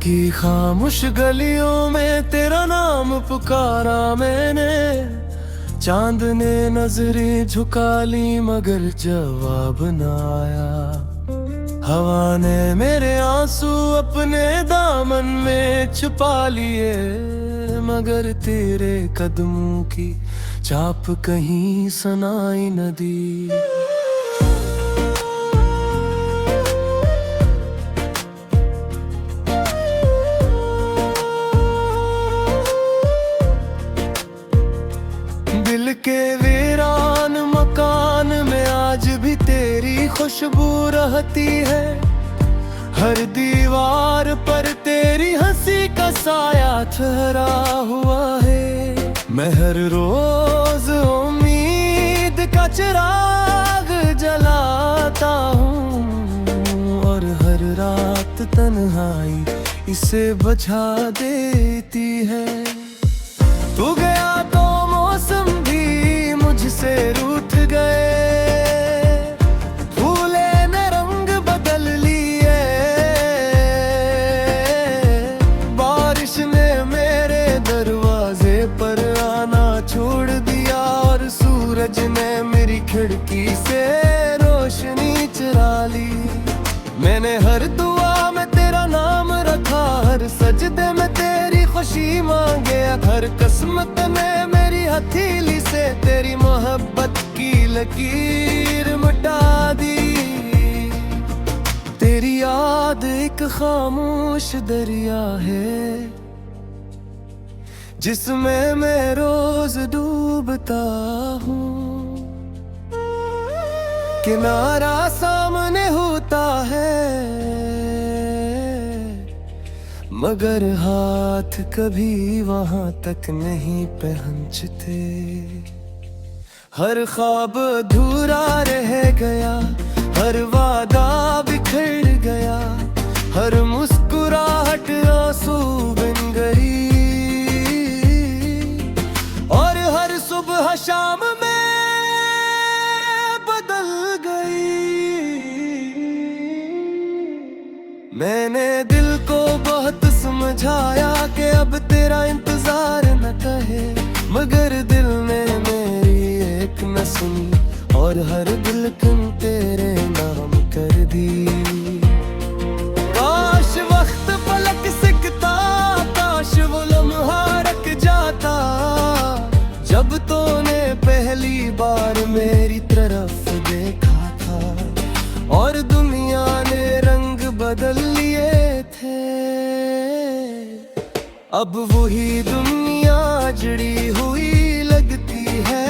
की खामोश गलियों में तेरा नाम पुकारा मैंने। चांद ने नजरें झुका ली मगर जवाब न आया। हवा ने मेरे आंसू अपने दामन में छुपा लिए, मगर तेरे कदमों की चाप कहीं सुनाई न दी। दिल के वीरान मकान में आज भी तेरी खुशबू रहती है। हर दीवार पर तेरी हंसी का साया ठहरा हुआ है। मैं हर रोज उम्मीद का चिराग जलाता हूँ और हर रात तन्हाई इसे बुझा देती है। तू गया तो मौसम भी मुझसे रूठ गए, फूले ने रंग बदल लिए। बारिश ने मेरे दरवाजे पर आना छोड़ दिया और सूरज ने मेरी खिड़की से रोशनी चुरा ली। मैंने हर दुआ में तेरा नाम रखा, हर सजदे में तेरी खुशी मांगे। हर किस्मत ने मेरी हथेली से तेरी मोहब्बत की लकीर मिटा दी। तेरी याद एक खामोश दरिया है जिसमें मैं रोज डूबता हूँ। किनारा सामने होता है मगर हाथ कभी वहां तक नहीं पहुंचते। हर ख्वाब अधूरा रह गया, हर वादा बिखर गया, हर मुस्कुराहट आंसू बन गई और हर सुबह शाम में बदल गई। मैंने दिल को बहुत समझाया कि अब तेरा इंतजार न कहे, मगर दिल ने मेरी एक न सुनी और हर दिलकन तेरे नाम कर दी। काश वक्त पलक सिकता, काश वो लम्हा रुक जाता जब तूने पहली बार मेरी तरफ देखा था और दुनिया ने रंग बदल लिए थे। अब वही दुनिया जड़ी हुई लगती है,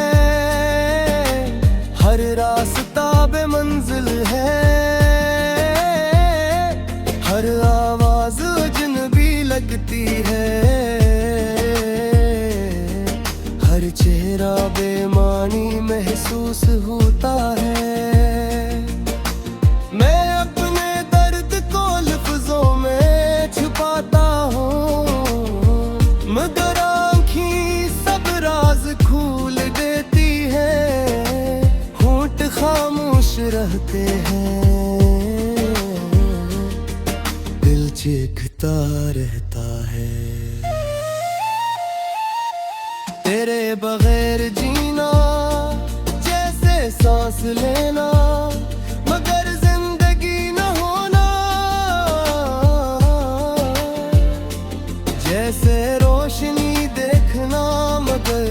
हर रास्ता बेमंजिल है, हर आवाज अजनबी लगती है, हर चेहरा बेमानी महसूस होता है। मैं अपने दर्द को लफ्जों में छुपाता हूँ मगर आँखें सब राज खोल देती है। होंठ खामोश रहते हैं, दिल चीखता रहता है। तेरे बगैर जीना जैसे सांस लेना मगर जिंदगी न होना, जैसे रोशनी देखना मगर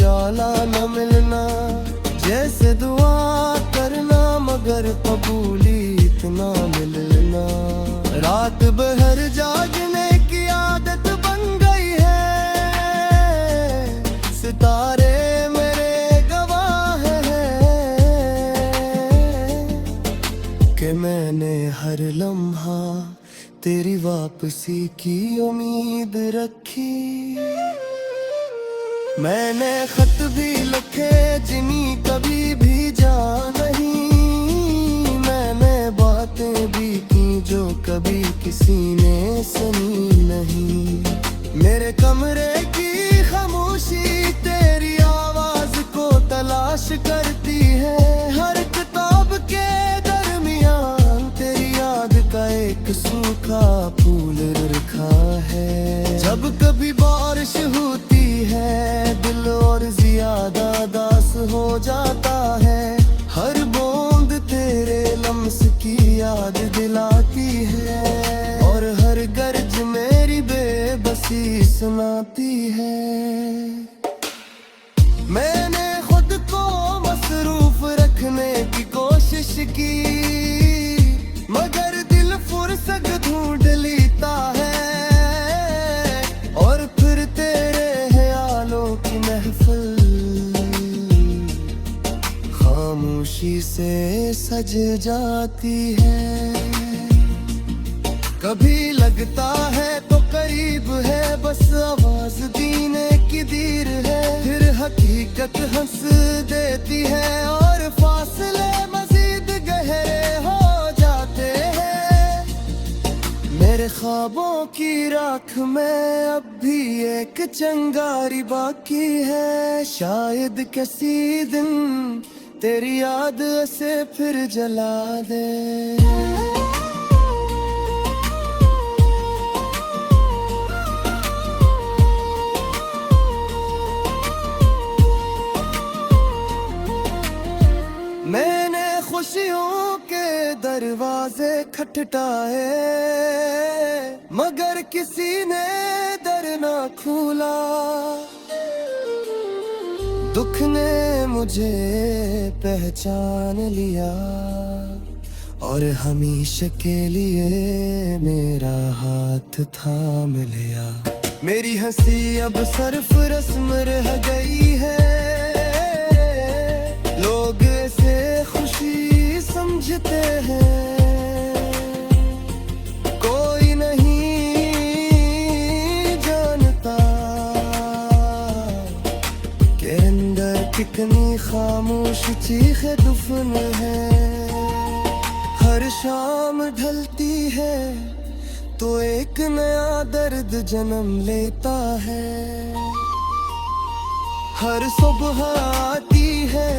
जाला न मिलना, जैसे दुआ करना मगर कबूलियत न मिलना। रात भर जागने की आदत बन गई है, सितारे मेरे गवाह हैं कि मैंने हर लम्हा तेरी वापसी की उम्मीद रखी। मैंने खत भी लिखे जिन्हीं कभी भी जा नहीं, मैंने बातें भी की जो कभी किसी ने सुनी नहीं। मेरे कमरे की खामोशी तेरी आवाज को तलाश करती है, हर किताब के दरमियान तेरी याद का एक सूखा फूल रखा कभी बारिश होती है दिल और ज्यादा दास हो जाता है। हर बूंद तेरे लम्स की याद दिलाती है और हर गर्ज मेरी बेबसी सुनाती है। मैंने खुद को मसरूफ रखने की कोशिश की मगर दिल फुर्सत ढूंढ लेता है और फिर तेरे ख्यालों की महफिल खामोशी से सज जाती है। कभी लगता है तो करीब है बस आवाज दीने की देर है, फिर हकीकत हंस देती है और फासले मजीद गहरे हो जाते हैं। मेरे ख्वाबों की राख में अब भी एक चिंगारी बाकी है, शायद किसी दिन तेरी याद से फिर जला दे। मैंने खुशियों के दरवाजे खटखटाए मगर किसी ने दर ना खोला। दुख ने मुझे पहचान लिया और हमेशा के लिए मेरा हाथ थाम लिया। मेरी हंसी अब सिर्फ रस्म रह गई है, लोग इसे खुशी समझते हैं। कोई नहीं जानता कि अंदर कितनी खामोश चीखें दुफन है। हर शाम ढलती है तो एक नया दर्द जन्म लेता है। हर सुबह आती है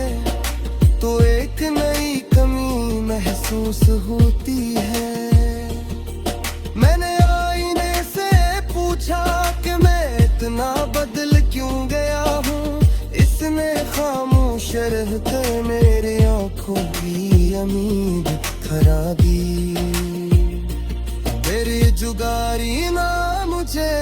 तो एक नई कमी महसूस होती है। मैंने आईने से पूछा कि मैं इतना बदल क्यों गया हूँ, इसने खामोश रहकर मेरी आंखों की उम्मीद खरा दी। तेरी जुगारी ना मुझे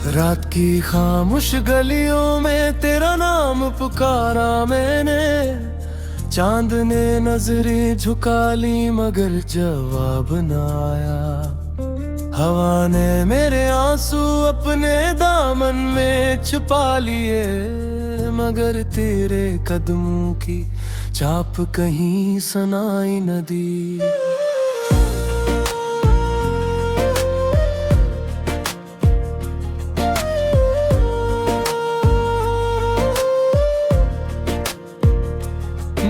रात की खामोश गलियों में तेरा नाम पुकारा मैंने। चांद ने नजरें झुका ली मगर जवाब न आया। हवा ने मेरे आंसू अपने दामन में छुपा लिए मगर तेरे कदमों की छाप कहीं सुनाई न दी।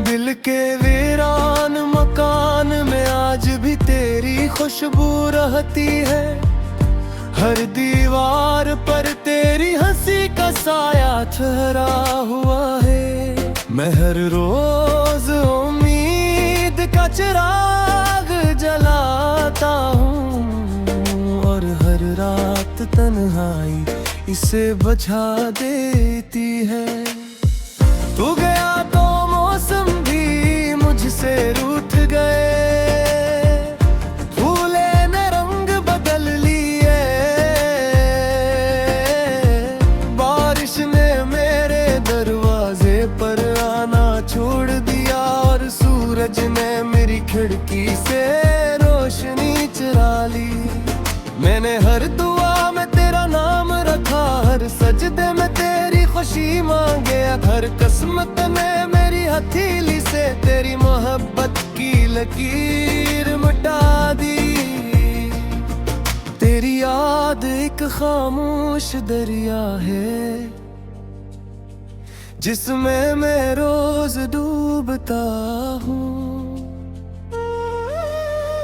दिल के वीरान मकान में आज भी तेरी खुशबू रहती है। हर दीवार पर तेरी हंसी का साया ठहरा हुआ है। मैं हर रोज उम्मीद का चिराग जलाता हूँ और हर रात तन्हाई इसे बुझा देती है। तू गया तो मौसम भी मुझसे रूठ गए, फूले ने रंग बदल लिए। बारिश ने मेरे दरवाजे पर आना छोड़ दिया और सूरज ने मेरी खिड़की से रोशनी चुरा ली। मैंने हर दुआ में तेरा नाम रखा, हर सजदे में तेरी खुशी मांगे। हर किस्मत ने मेरी हथेली से तेरी मोहब्बत की लकीर मिटा दी। तेरी याद एक खामोश दरिया है जिसमें मैं रोज डूबता हूँ।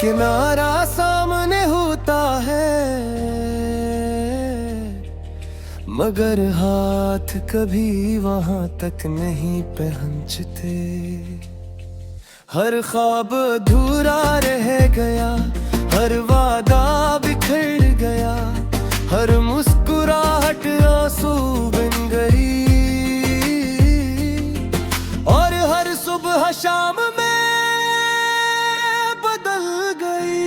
किनारा सामने होता है मगर हाथ कभी वहां तक नहीं पहुंचते। हर ख्वाब अधूरा रह गया, हर वादा बिखर गया, हर मुस्कुराहट आंसू बन गई, और हर सुबह शाम में बदल गई।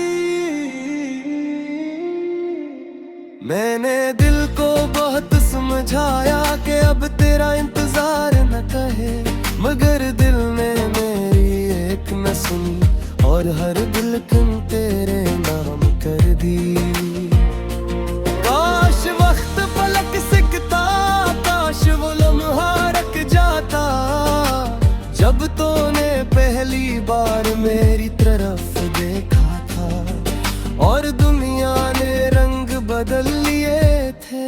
मैंने दिल को बहुत समझाया कि अब तेरा इंतजार न कहे, मगर दिल ने मेरी एक न सुनी और हर दिलकन तेरे नाम कर दी। काश वक्त पलक सिकता, काश वो लम्हा रुक जाता, जब तूने पहली बार मेरी तरफ देखा था और दुनिया ने रंग बदल लिए थे।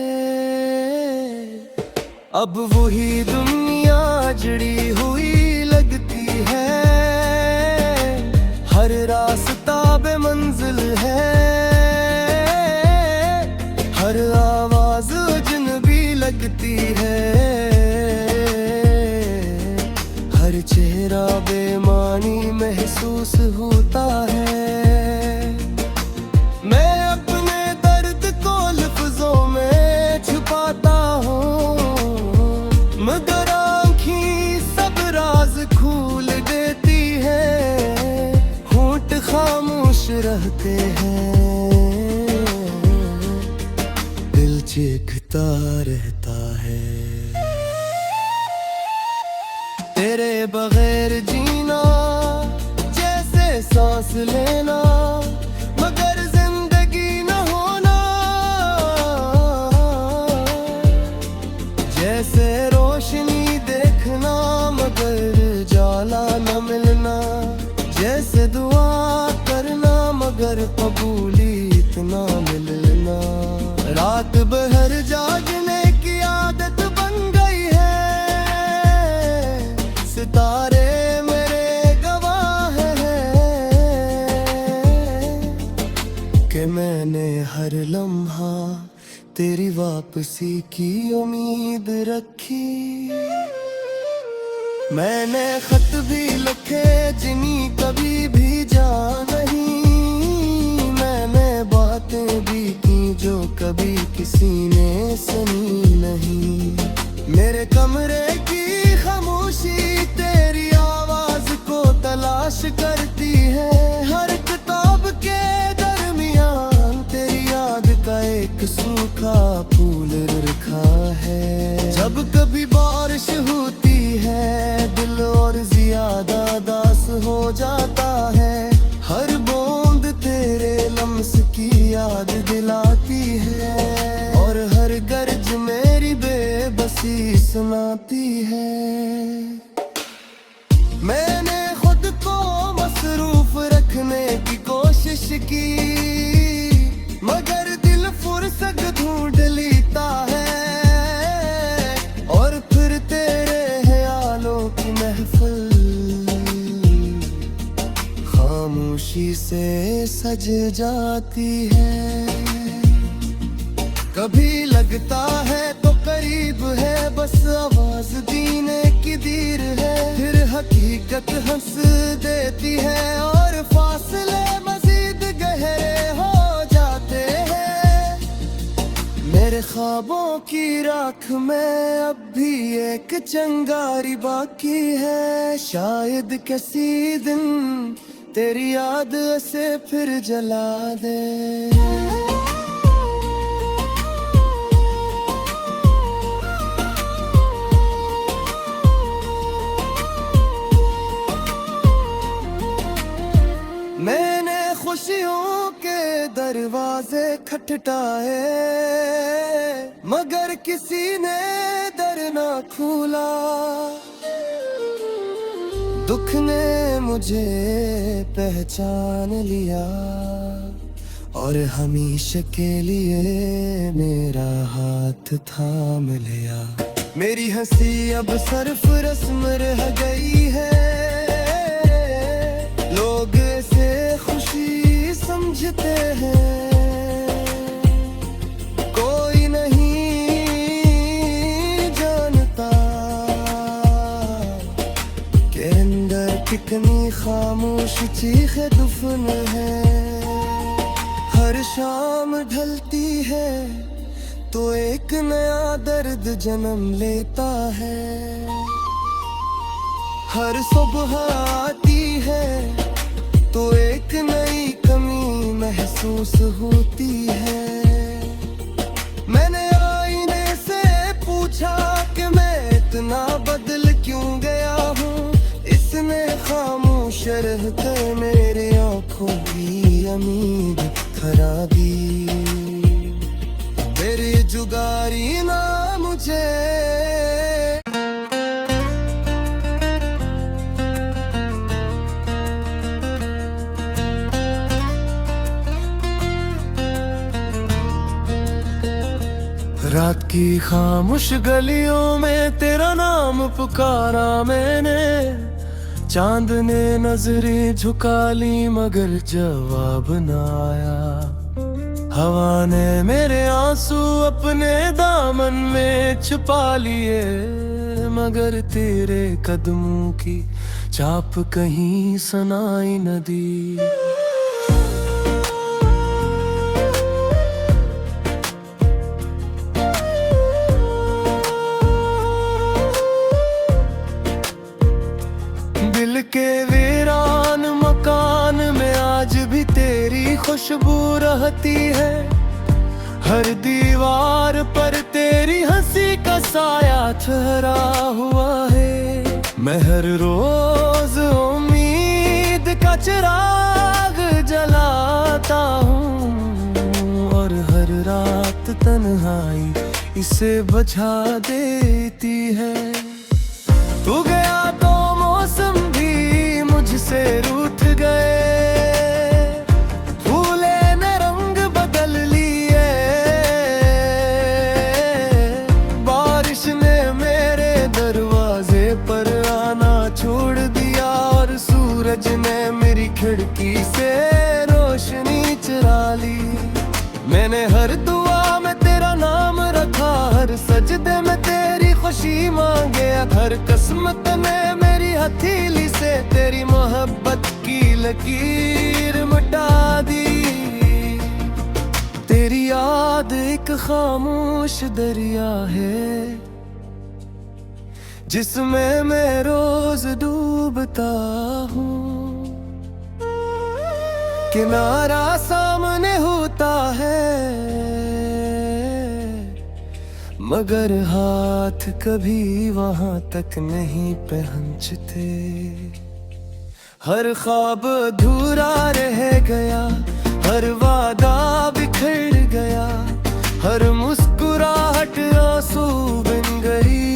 अब वही दुनिया जड़ी हुई लगती है, हर रास्ता बेमंजिल है, हर आवाज अजनबी लगती है, हर चेहरा बेमानी महसूस होता है। मैं अपने दर्द को लफ्जों में छुपाता हूँ, मगर आँखें सब राज खोल देती है, होंठ खामोश रहते हैं, दिल चीखता रहता है। तेरे बगैर जीना जैसे सांस लेना, मगर जिंदगी न होना, जैसे रोशनी देखना मगर जाला न मिलना, जैसे दुआ करना मगर कबूलियत न मिलना। रात भर जागने की आदत बन गई है, सितारे मेरे गवाह हैं कि मैंने हर लम्हा तेरी वापसी की उम्मीद रखी। मैंने खत भी लिखे जिन्हीं कभी भी जा नहीं, मैंने बातें भी की जो कभी किसी ने सुनी नहीं। मेरे कमरे की खामोशी तेरी आवाज को तलाश करती है, हर किताब के दरमियान तेरी याद का एक सूखा फूल रखा है। जब कभी बारिश होती है दिल और ज्यादा दास हो जाता है, हर बूंद तेरे लम्स की याद दिलाती है, और हर गर्ज मेरी बेबसी सुनाती है। मैंने खुद को मसरूफ रखने की कोशिश की, मगर दिल फुर्सत ढूंढ लेता है, और फिर तेरे ख्यालों की महफिल खामोशी से सज जाती है। कभी लगता है तो करीब है, बस आवाज दीने की देर है, फिर हकीकत हंस देती है और फासले मजीद गहरे हो जाते हैं। मेरे ख्वाबों की राख में अब भी एक चिंगारी बाकी है, शायद किसी दिन तेरी याद से फिर जला दे। मैंने खुशियों के दरवाजे खटखटाए, मगर किसी ने दर ना खोला। दुख ने मुझे पहचान लिया और हमेशा के लिए मेरा हाथ थाम लिया। मेरी हंसी अब सिर्फ रस्म रह गई है, लोग इसे खुशी समझते हैं। कोई नहीं धड़कनी खामोश चीख दुफन है। हर शाम ढलती है तो एक नया दर्द जन्म लेता है। हर सुबह आती है तो एक नई कमी महसूस होती है। मैंने आईने से पूछा कि मैं इतना बदल क्यों गया हूँ। इसने खामोश रहकर मेरे आँखों की उम्मीद खराबी। तेरी जुगारी ना मुझे रात की खामोश गलियों में तेरा नाम पुकारा मैंने। चांद ने नजरें झुका ली मगर जवाब न आया। हवा ने मेरे आंसू अपने दामन में छुपा लिए मगर तेरे कदमों की छाप कहीं सुनाई न दी। दिल के वीरान मकान में आज भी तेरी खुशबू रहती है। हर दीवार पर तेरी हंसी का साया ठहरा हुआ है। मैं हर रोज उम्मीद का चिराग जलाता हूँ और हर रात तन्हाई इसे बुझा देती है। तू गया तो मौसम भी मुझसे रूठ गए। फूले ने रंग बदल लिए। बारिश ने मेरे दरवाजे पर आना छोड़ दिया और सूरज ने मेरी खिड़की से रोशनी चुरा ली। मैंने हर दुआ में तेरा नाम रखा, हर सजदे में तेरी खुशी मांगे। हर किस्मत ने मेरी हथेली से तेरी मोहब्बत की लकीर मिटा दी। तेरी याद एक खामोश दरिया है जिसमें मैं रोज डूबता हूँ। किनारा सामने होता है मगर हाथ कभी वहां तक नहीं पहुंचते। हर ख्वाब अधूरा रह गया, हर वादा बिखर गया, हर मुस्कुराहट आंसू बन गई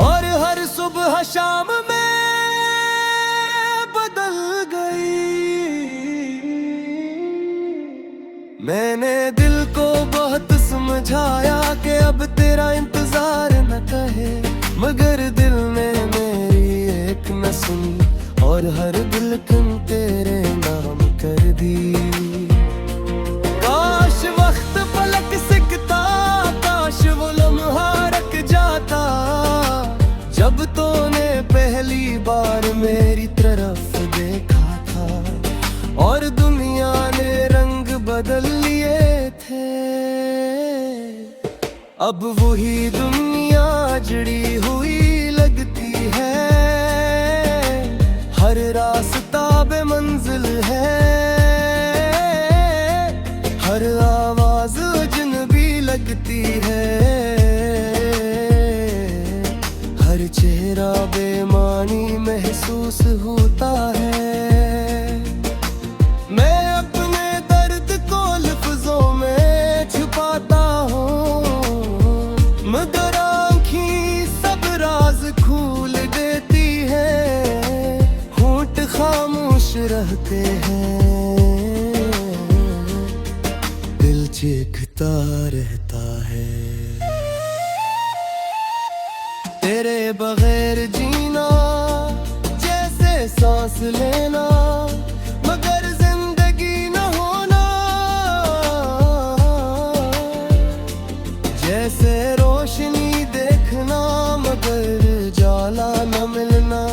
और हर सुबह शाम में बदल गई। मैंने दिल को बहुत समझाया कि अब तेरा इंतजार न कहे मगर दिल ने मेरी एक न सुनी और हर दिलकन तेरे नाम कर दी। काश वक्त पलक सिकता, काश वो लम्हा रुक जाता जब तूने पहली बार मेरी तरफ देखा था और दुनिया ने रंग बदल लिए थे। अब वही दुनिया जड़ी हुई लगती है, हर रास्ता बेमंजिल है, हर आवाज अजनबी लगती है, हर चेहरा बेमानी महसूस होता है। मैं अपने दर्द को लफ्जों में छुपाता हूँ मगर आँखें सब राज खोल देती है। होंठ खामोश रहते हैं, दिल चीखता रहता है। तेरे बगैर जीना जैसे सांस लेना मगर जिंदगी न होना, जैसे रोशनी देखना मगर जाला न मिलना।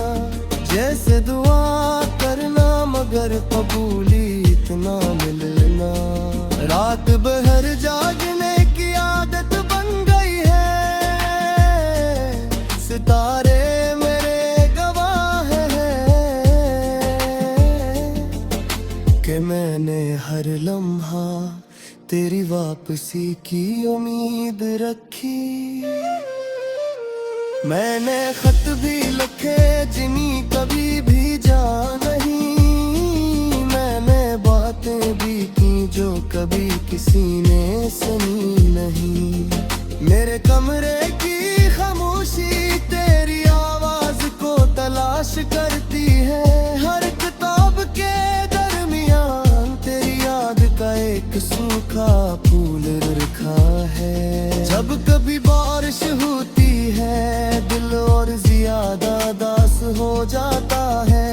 मैंने हर लम्हा तेरी वापसी की उम्मीद रखी। मैंने खत भी लिखे जिन्हीं कभी भी जा नहीं। मैंने बातें भी की जो कभी किसी ने सुनी नहीं। मेरे कमरे की खामोशी तेरी आवाज को तलाश करती है। हर किताब के दरमियान तेरी याद का एक सूखा फूल रखा है। जब कभी बारिश होती है दिल और ज्यादा दास हो जाता है।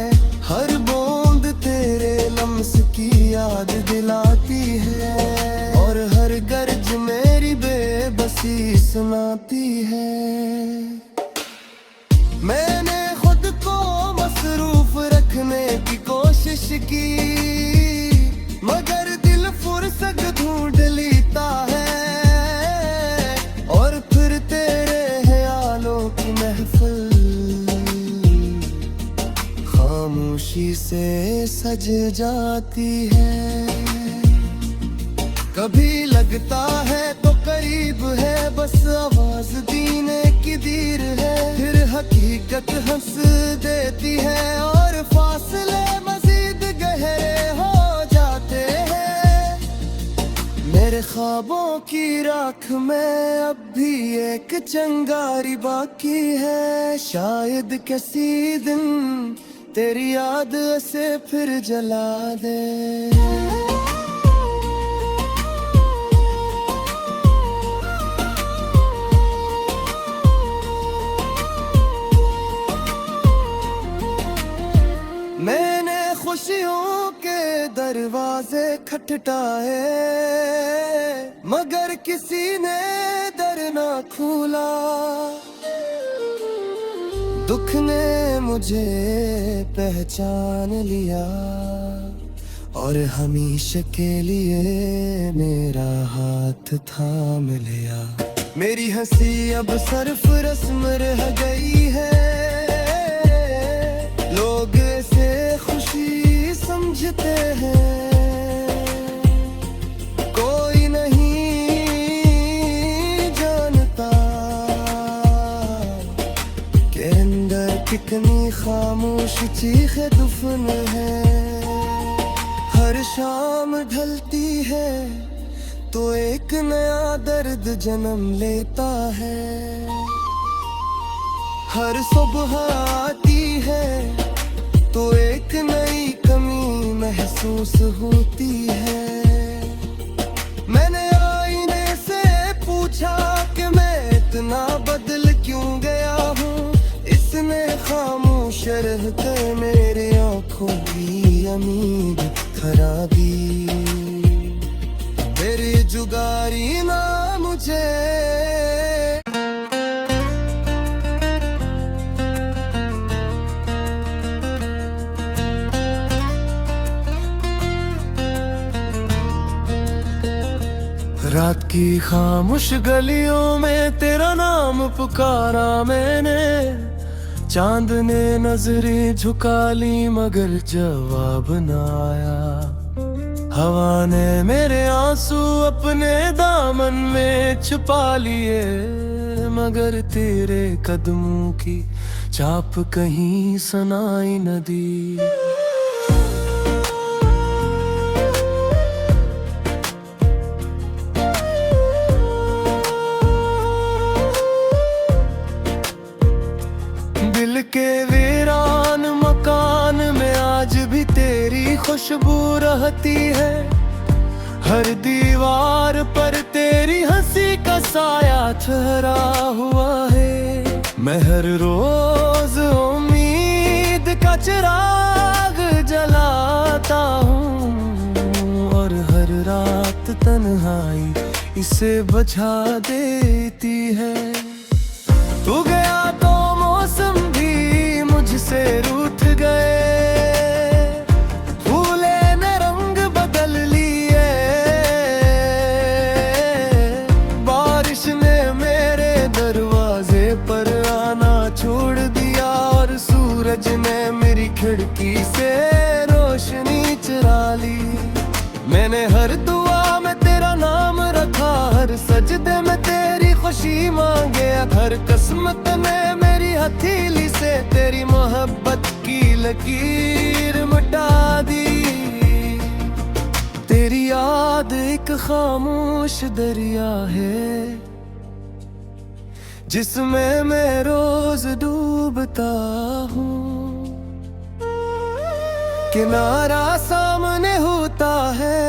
हर बूंद तेरे लम्स की याद दिलाती है और हर गर्ज मेरी बेबसी सुनाती है। मैंने खुद को मसरूफ रखने की कोशिश की मगर दिल फुर्सत ढूंढ लेता है और फिर तेरे ख्यालों की महफिल खामोशी से सज जाती है। कभी लगता है तो करीब है बस आवाज दीने की देर है। फिर हकीकत हंस देती है और फासले मजीद गहरे हो जाते हैं। मेरे ख्वाबों की राख में अब भी एक चिंगारी बाकी है। शायद किसी दिन तेरी याद से फिर जला दे। मैंने खुशियों के दरवाजे खटखटाए मगर किसी ने दर ना खोला। दुख ने मुझे पहचान लिया और हमेशा के लिए मेरा हाथ थाम लिया। मेरी हंसी अब सिर्फ रस्म रह गई है। लोग इसे खुशी समझते हैं। कोई नहीं जानता कि अंदर कितनी खामोश चीख दुफन है। हर शाम ढलती है तो एक नया दर्द जन्म लेता है। हर सुबह आती है तो एक नई कमी महसूस होती है। मैंने आईने से पूछा कि मैं इतना बदल क्यों गया हूँ। इसने खामोश रहते मेरे आँखों की उम्मीद खराबी। मेरी जुगारी ना मुझे रात की खामोश गलियों में तेरा नाम पुकारा मैंने। चांद ने नजरें झुका ली मगर जवाब न आया। हवा ने मेरे आंसू अपने दामन में छुपा लिए मगर तेरे कदमों की चाप कहीं सुनाई न दी। दिल के वीरान मकान में आज भी तेरी खुशबू रहती है। हर दीवार पर तेरी हंसी का साया ठहरा हुआ है। मैं हर रोज उम्मीद का चिराग जलाता हूँ और हर रात तन्हाई इसे बुझा देती है। तू गया तो मौसम भी मुझसे रूठ गए। फूले ने रंग बदल लिए। बारिश ने मेरे दरवाजे पर आना छोड़ दिया और सूरज ने मेरी खिड़की से रोशनी चुरा ली। ने मेरी हथेली से तेरी मोहब्बत की लकीर मिटा दी। तेरी याद एक खामोश दरिया है जिसमें मैं रोज डूबता हूँ। किनारा सामने होता है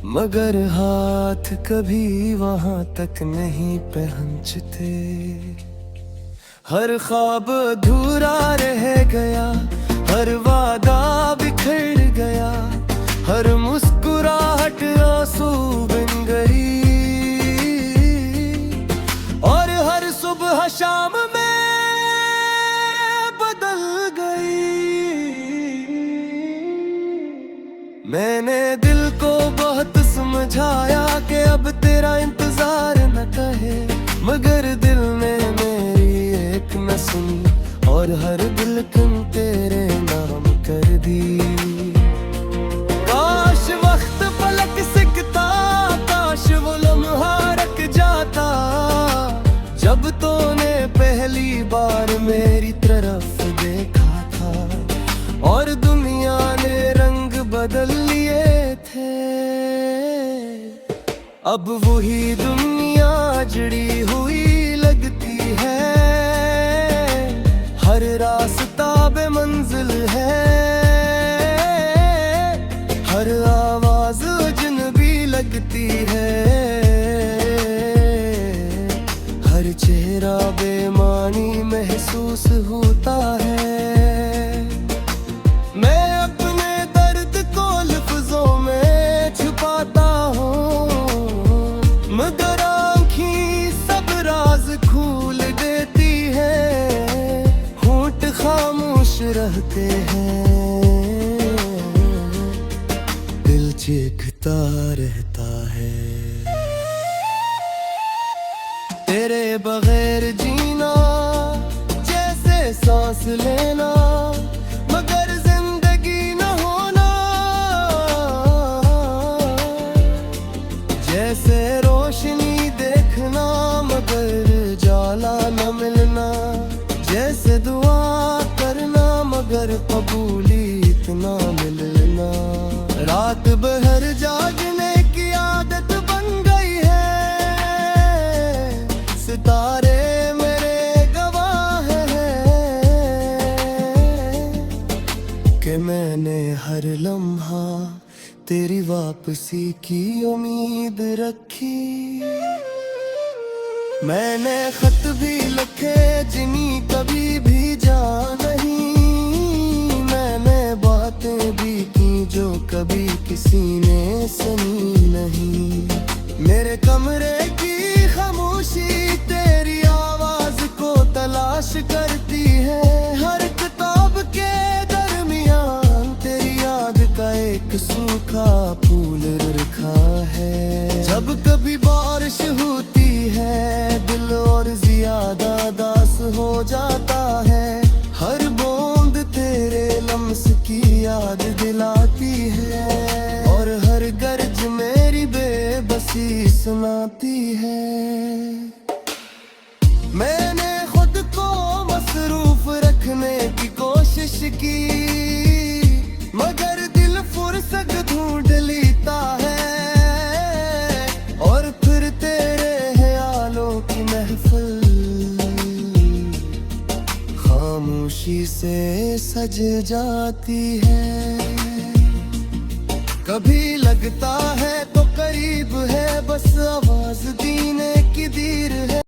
मगर हाथ कभी वहां तक नहीं पहुंचते। हर ख्वाब अधूरा रह गया, हर वादा बिखर गया, हर मुस्कुराहट आंसू बन गई, और हर सुबह शाम में बदल गई। मैंने दिल को बहुत समझाया कि अब तेरा इंतजार न कहे, मगर दिल ने मेरी एक न सुनी और हर दिलकन तेरे नाम कर दी। काश वक्त पलक सिकता, काश वो लम्हा रुक जाता जब तूने पहली बार मेरी तरफ देखा था और दुनिया ने रंग बदल लिए थे। अब वही दुनिया जड़ी हुई लगती है, हर रास्ता बेमंजिल है, हर आवाज अजनबी लगती है, हर चेहरा बेमानी महसूस होता है। मैं अपने दर्द को लफ्जों में छुपाता हूँ, मगर आँखें सब राज खोल देती है, होंठ खामोश रहते हैं, दिल चीखता रहता है। तेरे बगैर जीना जैसे सांस लेना, मगर जिंदगी न होना, जैसे रोशनी देखना मगर जाला न मिलना, जैसे दुआ करना मगर कबूलियत न मिलना। रात भर जागने की आदत बन गई है, सितारे मेरे गवाह हैं कि मैंने हर लम्हा तेरी वापसी की उम्मीद रखी। मैंने खत भी लिखे जिन्हीं कभी भी जा नहीं, मैंने बातें भी की जो कभी किसी ने सुनी नहीं। मेरे कमरे की खामोशी तेरी आवाज को तलाश करती है, हर किताब के दरमियान तेरी याद का एक सूखा फूल रखा है। जब कभी बारिश होती है दिल और ज्यादा दास हो जाता है, हर बूंद तेरे लम्स की याद दिलाती है, और हर गर्ज मेरी बेबसी सुनाती है। मैंने खुद को मसरूफ रखने की कोशिश की, मगर दिल फुर्सत ढूंढ लेता है, और फिर तेरे ख्यालों की महफिल खामोशी से सज जाती है। कभी लगता है तो करीब है, बस आवाज देने की देर है।